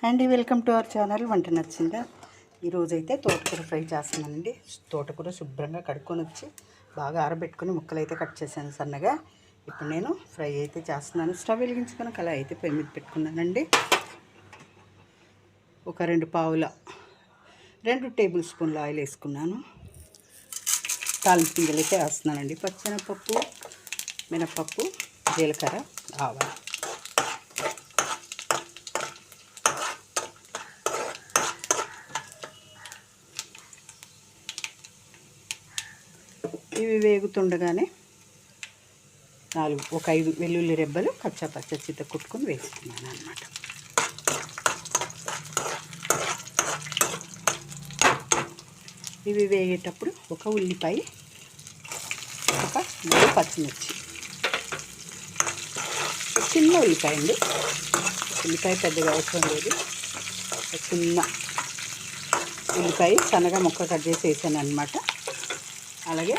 అండి welcome to our channel. వంట నచ్చిందా? ఈరోజైతే తోటకూర ఫ్రై చేస్తున్నానండి. తోటకూర శుభ్రంగా కడుక్కొని వచ్చి బాగా ఆరబెట్టుకుని ముక్కలు అయితే కట్ చేశాను సన్నగా. ఇప్పుడు నేను ఫ్రై అయితే చేస్తున్నాను. స్టవ్ వెలిగించుకొని కళాయి అయితే పొయ్యి మీద పెట్టుకున్నానండి. ఒక 2 టేబుల్ స్పూన్ల ఆయిల్ వేసుకున్నాను. తాలింపు గింజలు అయితే వేస్తున్నానండి. పచ్చెనపప్పు, మినపప్పు, జీలకర్ర, ఆవాలు. ఇవి వేగుతుండగానే 5 వెల్లుల్లి రెబ్బలు కచ్చా చిత్త కుట్టుకొని వేసుకున్నాను అన్నమాట. ఇవి వేగేటప్పుడు ఒక ఉల్లిపాయ, ఒక 3 పచ్చిమిర్చి, చిన్న ఉల్లిపాయ అండి. ఉల్లిపాయ పెద్దగా అవసరం లేదు. చిన్న ఉల్లిపాయ సన్నగా ముక్క కట్ చేసి వేసాను అన్నమాట. అలాగే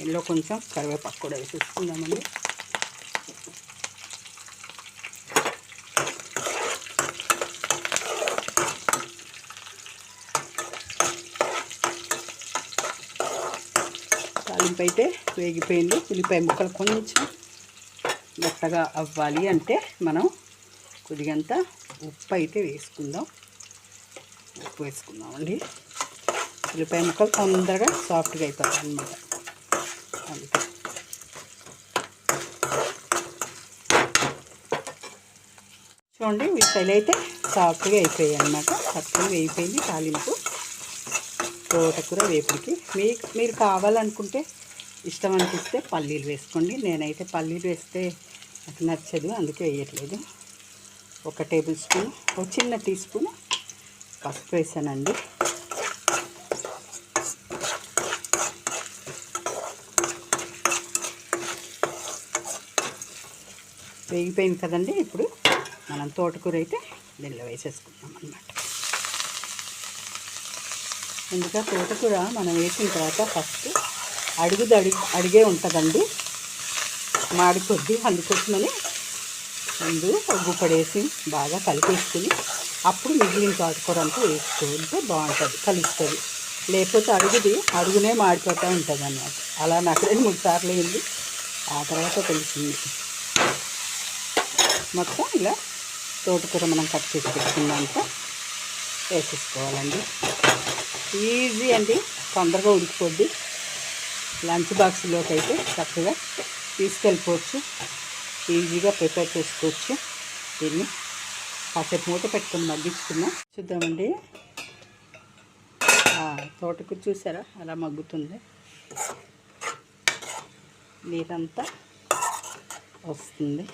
ఇందులో కొంచెం కరివేపాకు కూడా వేసేసుకుందామండి. తాలింపు అయితే వేగిపోయింది. ఉల్లిపాయ ముక్కలు కొంచెం మెత్తగా అవ్వాలి అంటే మనం కొద్దిగంత ఉప్పు అయితే వేసుకుందాం. ఉప్పు వేసుకుందామండి. ఉల్లిపాయ ముక్కలు తొందరగా సాఫ్ట్గా అయిపోతాయి అన్నమాట. అందుకే చూడండి, ఉల్లిపాయలు అయితే సాఫ్ట్గా అయిపోయాయి అన్నమాట. చక్కగా వేగిపోయింది తాలింపు. తోటకూర వేపుడికి మీరు కావాలనుకుంటే, ఇష్టం అనిపిస్తే పల్లీలు వేసుకోండి. నేనైతే పల్లీలు వేస్తే నాకు నచ్చదు, అందుకే వేయట్లేదు. 1 టేబుల్ స్పూన్, ఒక చిన్న టీ స్పూన్ పసుపు వేసానండి. వేగిపోయింది కదండి. ఇప్పుడు మనం తోటకూర అయితే దీనిలో వేసేసుకుంటాం అన్నమాట. ఎందుకంటే తోటకూర మనం వేసిన తర్వాత ఫస్ట్ అడిగే ఉంటుందండి మాడికొద్ది. అందుకోసమని ముందు గుప్పడేసి బాగా కలిపేసుకుని అప్పుడు మిగిలిన తోటకూర అంతా వేసుకుంటే బాగుంటుంది, కలుస్తుంది. లేకపోతే అడుగునే మాడిపోతూ ఉంటుంది అన్నమాట. అలా నాకు 2-3 సార్లు అయింది. ఆ తర్వాత తెలిసింది. మొత్తం ఇలా తోటకూర మనం కట్ చేసి పెట్టుకున్నాక వేసేసుకోవాలండి. ఈజీ అండి, తొందరగా ఉడికిపోద్ది. లంచ్ బాక్స్లోకి అయితే చక్కగా తీసుకెళ్ళిపోవచ్చు. ఈజీగా ప్రిపేర్ చేసుకోవచ్చు. దీన్ని కాసేపు మూత పెట్టుకొని మగ్గించుకున్నాం. చూద్దామండి. తోటకూర చూసారా అలా మగ్గుతుంది. నీరంతా వస్తుంది.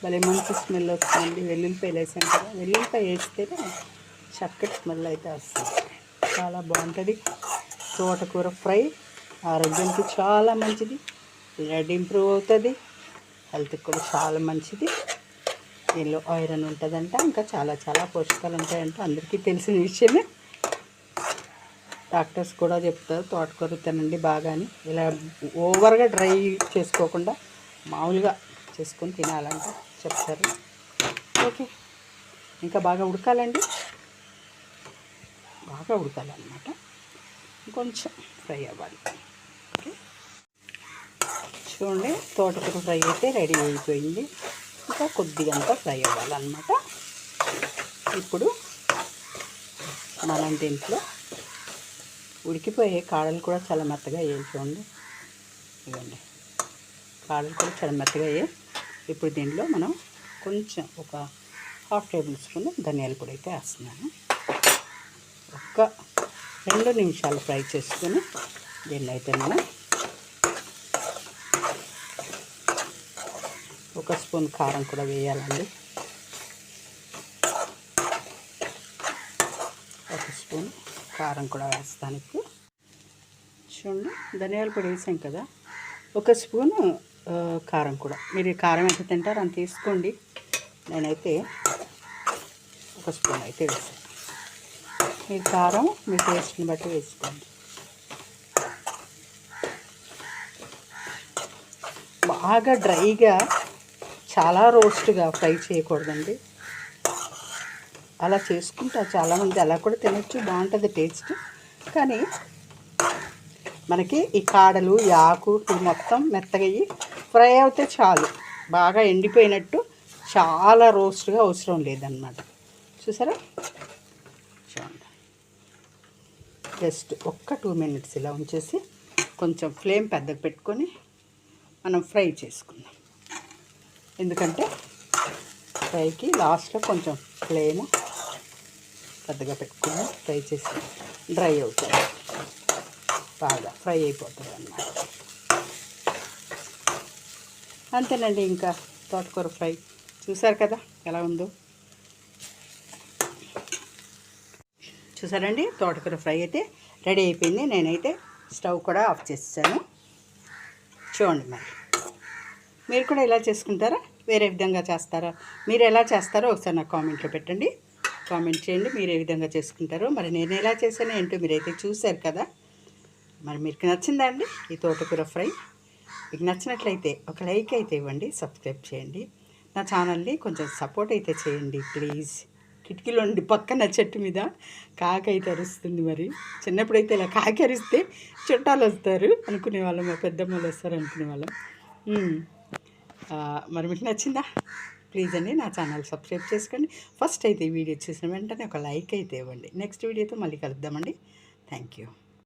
భలే మంచి స్మెల్ వస్తుంది. వెల్లుల్లిపాయలు వేసాను కదా, వెల్లుల్లిపాయ వేస్తేనే చక్కటి స్మెల్ అయితే వస్తుంది. చాలా బాగుంటుంది. తోటకూర ఫ్రై ఆరోగ్యానికి చాలా మంచిది. బ్లడ్ ఇంప్రూవ్ అవుతుంది. హెల్త్కి కూడా చాలా మంచిది. దీనిలో ఐరన్ ఉంటుందంట, ఇంకా చాలా పోషకాలు ఉంటాయంట. అందరికీ తెలిసిన విషయమే. డాక్టర్స్ కూడా చెప్తారు తోటకూర తినండి బాగా అని. ఇలా ఓవర్గా డ్రై చేసుకోకుండా మామూలుగా చేసుకొని తినాలంట చెప్తారు. ఓకే, ఇంకా బాగా ఉడకాలండి. బాగా ఉడకాలన్నమాట. కొంచెం ఫ్రై అవ్వాలి. ఓకే, చూడండి తోటకూర ఫ్రై అయితే రెడీ అయిపోయింది. ఇంకా కొద్దిగంతా ఫ్రై అవ్వాలన్నమాట. ఇప్పుడు మనం దీంట్లో ఉడికిపోయే కాడలు కూడా చాలా మెత్తగా వేయాలి. చూడండి, ఇవ్వండి, కాడలు కూడా చాలా మెత్తగా వేయాలి. ఇప్పుడు దీంట్లో మనం కొంచెం ఒక 1/2 టేబుల్ స్పూన్ ధనియాల పొడి అయితే వేస్తున్నాను. ఒక 2 నిమిషాలు ఫ్రై చేసుకొని దీన్ని అయితే మనం 1 స్పూన్ కారం కూడా వేయాలండి. 1 స్పూన్ కారం కూడా వేస్తాను. ఇప్పుడు చూడండి, ధనియాల పొడి వేసాం కదా, 1 స్పూను కారం కూడా. మీరు కారం ఎంత తింటారో అంత తీసుకోండి. నేనైతే 1 స్పూన్ అయితే వేసాను. మీరు కారం మీ టేస్ట్ని బట్టి వేసుకోండి. బాగా డ్రైగా చాలా రోస్ట్గా ఫ్రై చేయకూడదండి. అలా చేసుకుంటారు చాలామంది, అలా కూడా తినొచ్చు, బాగుంటుంది టేస్ట్. కానీ మనకి ఈ కాడలు, ఈ ఆకు ఇవి మొత్తం మెత్తగా ఫ్రై అవుతే చాలు. బాగా ఎండిపోయినట్టు చాలా రోస్ట్గా అవసరం లేదన్నమాట. చూసారా, చూడండి. జస్ట్ ఒక్క 2 minutes ఇలా ఉంచేసి కొంచెం ఫ్లేమ్ పెద్దగా పెట్టుకొని మనం ఫ్రై చేసుకుందాం. ఎందుకంటే ఫ్రైకి లాస్ట్లో కొంచెం ఫ్లేమ్ పెద్దగా పెట్టుకుని ఫ్రై చేసి డ్రై అవుతుంది, బాగా ఫ్రై అయిపోతుంది అన్నమాట. అంతేనండి, ఇంకా తోటకూర ఫ్రై చూసారు కదా ఎలా ఉందో. చూసారండి, తోటకూర ఫ్రై అయితే రెడీ అయిపోయింది. నేనైతే స్టవ్ కూడా ఆఫ్ చేసాను. చూడండి, మరి మీరు కూడా ఇలా చేసుకుంటారా, వేరే విధంగా చేస్తారా? మీరు ఎలా చేస్తారో ఒకసారి నాకు కామెంట్లో పెట్టండి, కామెంట్ చేయండి. మీరు ఏ విధంగా చేసుకుంటారో. మరి నేను ఎలా చేశానో ఏంటో మీరైతే చూశారు కదా. మరి మీకు నచ్చిందా అండి ఈ తోటకూర ఫ్రై? మీకు నచ్చినట్లయితే ఒక లైక్ అయితే ఇవ్వండి, సబ్స్క్రైబ్ చేయండి, నా ఛానల్ని కొంచెం సపోర్ట్ అయితే చేయండి ప్లీజ్. కిటికీలో ఉండి పక్కన చెట్టు మీద కాకి అయితే అరుస్తుంది. మరి చిన్నప్పుడైతే ఇలా కాకి అరిస్తే చుట్టాలు వస్తారు అనుకునేవాళ్ళం, మా పెద్దమ్మలు వస్తారు అనుకునేవాళ్ళం. మరి మీకు నచ్చిందా? ప్లీజ్ అండి నా ఛానల్ సబ్స్క్రైబ్ చేసుకోండి. ఫస్ట్ అయితే ఈ వీడియో చూసిన వెంటనే ఒక లైక్ అయితే ఇవ్వండి. నెక్స్ట్ వీడియోతో మళ్ళీ కలుద్దామండి. Thank you.